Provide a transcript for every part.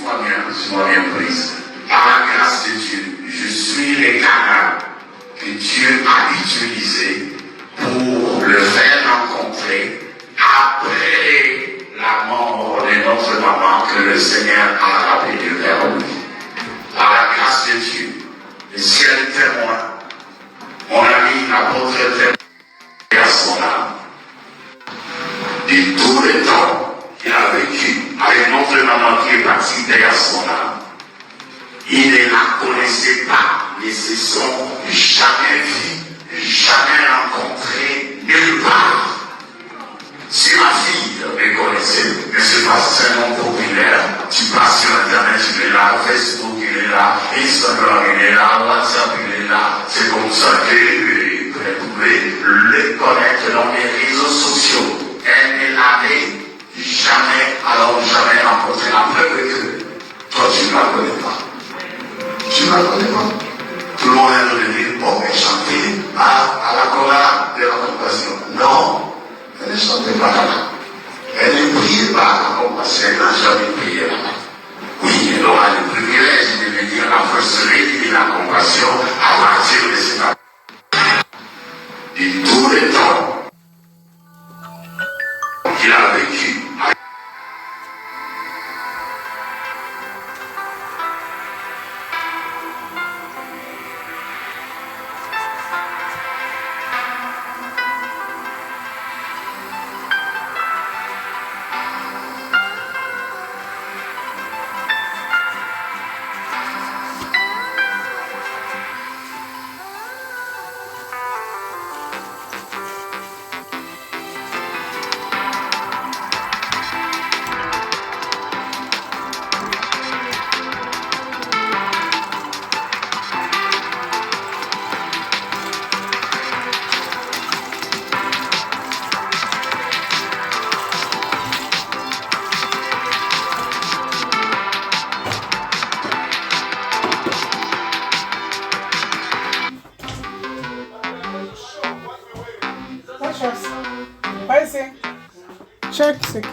Sois bien prise. Par la grâce de Dieu, je suis les canaux que Dieu a utilisés pour le faire rencontrer après la mort de notre maman que le Seigneur a rappelé vers lui. Par la grâce de Dieu, le ciel est témoin, mon ami l'apôtre est témoin à son âme. De tout le temps qu'il a vécu avec notre maman qui est partie derrière son âme, il ne la connaissait pas, mais se sont jamais vus, jamais rencontrés nulle part. Si ma fille me connaissait, mais c'est parce que c'est un nom populaire, tu passes sur Internet, il est là, Facebook il est là, Instagram il est là, WhatsApp il est là, c'est comme ça que vous pouvez le connaître dans les réseaux sociaux. Elle ne l'avait jamais, alors jamais rencontré. La preuve est que toi tu ne la connais pas. Tu ne la connais pas. Tout le monde vient de dire, bon, elle chantait à la chorale de la compassion. Non, elle ne chantait pas là-bas. Elle ne priait pas à la compassion, elle n'a jamais prié là-bas. Oui, elle aura le privilège de devenir la first lady de la compassion à partir de cette année. De tout le temps qu'il a vécu. Check, c'est qui?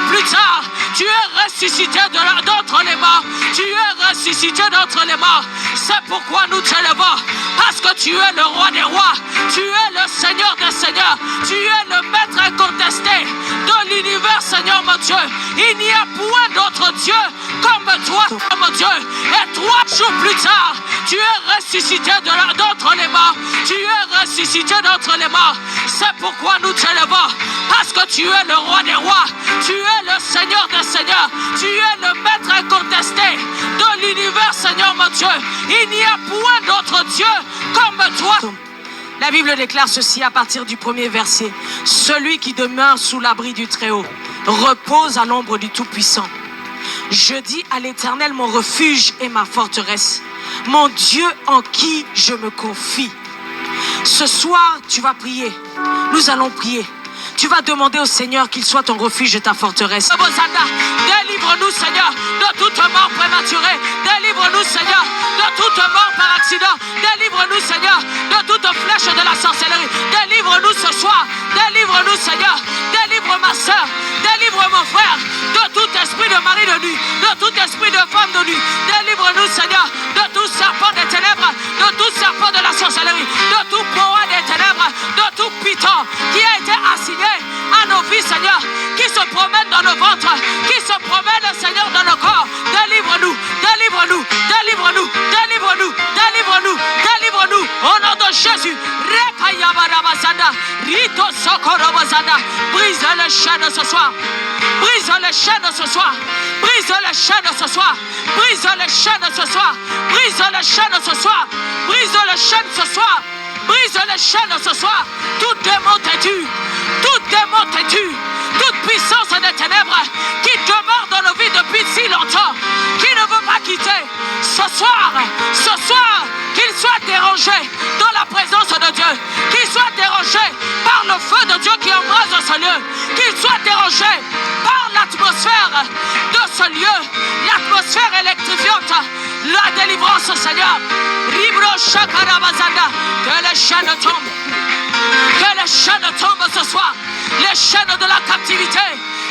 Plus tard, tu es ressuscité d'entre les morts. Tu es ressuscité d'entre les morts. C'est pourquoi nous t'élevons. Parce que tu es le roi des rois. Tu es le Seigneur des seigneurs. Tu es le maître incontesté de l'univers, Seigneur mon Dieu. Il n'y a point d'autre Dieu comme toi, mon Dieu. Et 3 jours plus tard, tu es ressuscité d'entre les morts. Tu es ressuscité d'entre les morts. C'est pourquoi nous t'élevons. Parce que tu es le roi des rois. Tu es le Seigneur des seigneurs. Tu es le maître incontesté de l'univers, Seigneur mon Dieu. Il n'y a point d'autre Dieu comme toi. La Bible déclare ceci à partir du 1er verset. Celui qui demeure sous l'abri du Très-Haut repose à l'ombre du Tout-Puissant. Je dis à l'Éternel mon refuge et ma forteresse, mon Dieu en qui je me confie. Ce soir, tu vas prier. Nous allons prier. Tu vas demander au Seigneur qu'il soit ton refuge et ta forteresse. Délivre-nous, Seigneur, de toute mort prématurée. Délivre-nous, Seigneur, de toute mort par accident. Délivre-nous, Seigneur, de toute flèche de la sorcellerie. Délivre-nous ce soir. Délivre-nous, Seigneur. Délivre ma soeur. Délivre mon frère de tout esprit de mari de nuit, de tout esprit de femme de nuit. Délivre-nous, Seigneur, de tout serpent des ténèbres, de tout serpent de la sorcellerie, de tout boa des ténèbres, de tout python qui a été assigné à nos vies, Seigneur, qui se promènent dans nos ventres, qui se promènent, Seigneur, dans nos corps. Délivre-nous, délivre-nous, délivre-nous, délivre-nous, délivre-nous, délivre-nous, au nom de Jésus. Brise les chaînes ce soir. Brise les chaînes ce soir. Brise les chaînes ce soir. Brise les chaînes ce soir. Brise les les chaînes ce soir. Brise les chaînes ce soir. Brise les chaînes ce soir. Tout démon têtu. Tout démon têtu. Toute puissance des ténèbres qui demeure dans nos vies depuis si longtemps. Qui ne veut pas quitter. Ce soir, qu'il soit dérangé dans la présence de Dieu. Qu'il soit dérangé par le feu de Dieu qui embrase ce lieu. Qu'il soit dérangé par l'atmosphère de ce lieu. L'atmosphère électrifiante. La délivrance, Seigneur. Libro Shakarabazanda. Que les chaînes tombent. Que les chaînes tombent ce soir. Les chaînes de la captivité.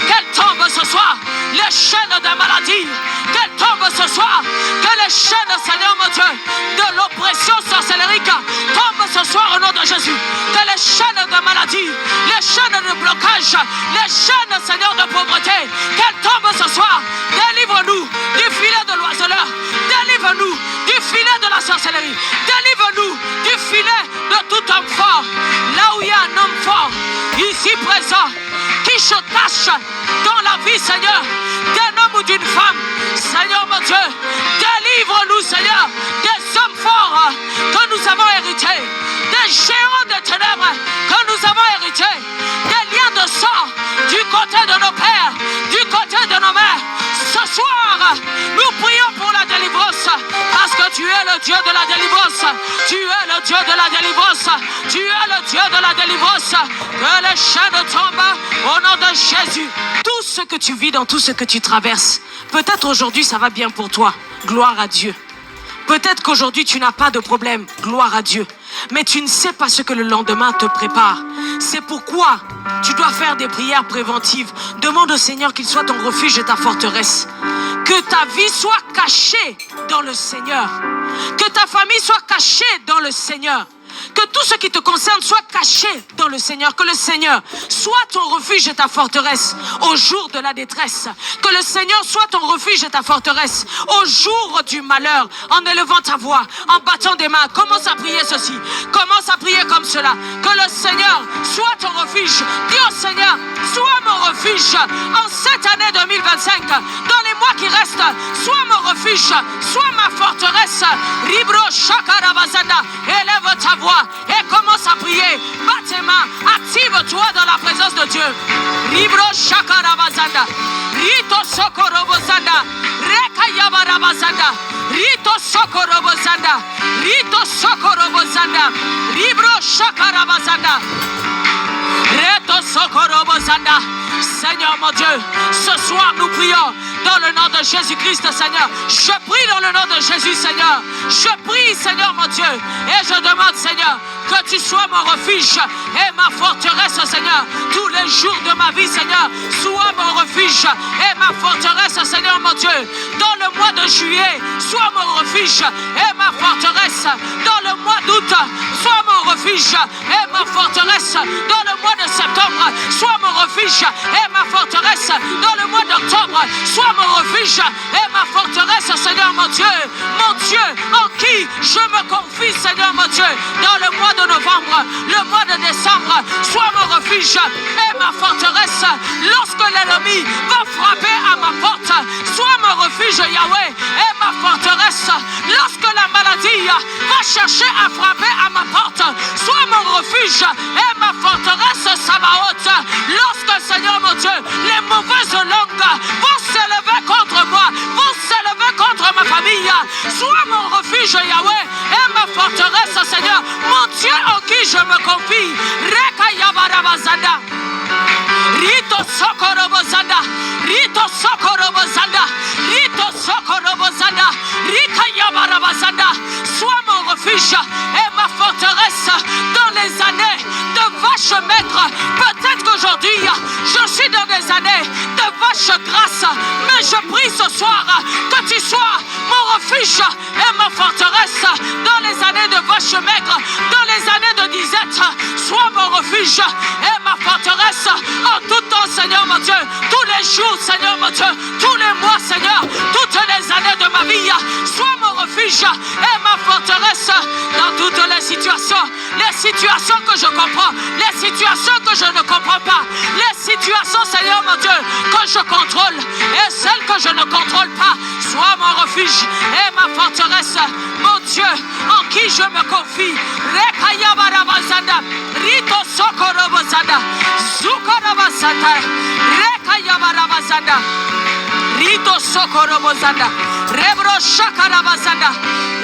Qu'elles tombent ce soir. Les chaînes de maladie. Qu'elles tombent ce soir. Que les chaînes, Seigneur mon Dieu, de l'oppression sorcellérique tombent ce soir au nom de Jésus. Que les chaînes de maladie, les chaînes de blocage, les chaînes, Seigneur, de pauvreté, qu'elles tombent ce soir. Délivre-nous du filet de l'oiseleur. Délivre-nous du filet de la sorcellerie. Délivre-nous du filet de tout homme fort. Là où il y a un homme fort, ici présent, qui se cache dans la vie, Seigneur, d'un homme ou d'une femme. Seigneur mon Dieu, délivre-nous, Seigneur, des hommes forts que nous avons hérités, des géants des ténèbres que nous avons hérités, des liens de sang du côté de nos pères, du côté de nos mères. Ce soir, nous prions pour la délivrance, parce que tu es le Dieu de la délivrance. Tu es le Dieu de la délivrance. Tu es le Dieu de la délivrance. Que les chaînes tombent au nom de Jésus. Tout ce que tu vis, dans tout ce que tu traverses, peut-être aujourd'hui ça va bien pour toi. Gloire à Dieu. Peut-être qu'aujourd'hui tu n'as pas de problème. Gloire à Dieu. Mais tu ne sais pas ce que le lendemain te prépare. C'est pourquoi tu dois faire des prières préventives. Demande au Seigneur qu'il soit ton refuge et ta forteresse. Que ta vie soit cachée dans le Seigneur. Que ta famille soit cachée dans le Seigneur. Que tout ce qui te concerne soit caché dans le Seigneur. Que le Seigneur soit ton refuge et ta forteresse au jour de la détresse. Que le Seigneur soit ton refuge et ta forteresse au jour du malheur. En élevant ta voix, en battant des mains, commence à prier ceci. Commence à prier comme cela. Que le Seigneur soit ton refuge. Dis au Seigneur, sois mon refuge en cette année 2025. Dans les mois qui restent, sois mon refuge, sois ma forteresse. Ribro Shakarabazada. Élève ta voix et commence à prier. Bat tes mains, active-toi dans la présence de Dieu. Ribro Shakarabazanda. Rito Sokorobozanda. Rekayabarabazanda. Rito Sokorobozanda. Rito Sokorobozanda. Ribro Shakarabazanda. Rito Sokorobozanda. Seigneur mon Dieu, ce soir nous prions dans le nom de Jésus-Christ, Seigneur. Je prie dans le nom de Jésus, Seigneur. Je prie, Seigneur mon Dieu, et je demande, Seigneur, que tu sois mon refuge et ma forteresse, Seigneur. Tous les jours de ma vie, Seigneur, sois mon refuge et ma forteresse, Seigneur mon Dieu. Dans le mois de juillet, sois mon refuge et ma forteresse. Dans le mois d'août, sois mon refuge et ma forteresse. Dans le mois de septembre, sois mon refuge et ma forteresse. Dans le mois d'octobre, sois mon refuge et ma forteresse, Seigneur mon Dieu, en qui je me confie, Seigneur mon Dieu. Dans le mois de novembre, le mois de décembre, sois mon refuge et ma forteresse. Lorsque l'ennemi va frapper à ma porte, sois mon refuge, Yahweh, et ma forteresse. Lorsque la maladie va chercher à frapper à ma porte, sois mon refuge et ma forteresse, Sabaoth. Lorsque, Seigneur mon Dieu, les mauvaises langues vont s'élever contre moi, vont s'élever contre ma famille, sois mon refuge, Yahweh, et ma forteresse, Seigneur, mon Dieu en qui je me confie. Rekayabarabazanda. Rito Sokorobozanda. Rito Sokorobozanda. Rito Sokorobozanda. Rikayabarabazanda. Sois mon refuge et ma forteresse dans les années de vaches maigres. Peut-être qu'aujourd'hui, je suis dans des années de vaches grasses, mais je prie ce soir que tu sois mon refuge et ma forteresse dans les années de vaches maigres, dans les années de disette. Sois mon refuge et ma forteresse en tout temps, Seigneur mon Dieu. Tous les jours, Seigneur mon Dieu. Tous les mois, Seigneur. Toutes les les années de ma vie. Sois mon refuge et ma forteresse dans toutes les situations que je comprends, les situations que je ne comprends pas, les situations, Seigneur mon Dieu, que je contrôle et celles que je ne contrôle pas. Sois mon refuge et ma forteresse, mon Dieu, en qui je me confie. Rekaya barabazanda, rito sokorobozanda, zukorobazanda, rekaya barabazanda, rito sokorobozanda, rebro shakarabazanda,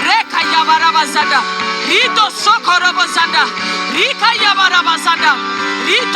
rekaya barabazanda, rito sokorobozanda, rikaya barabazanda, rito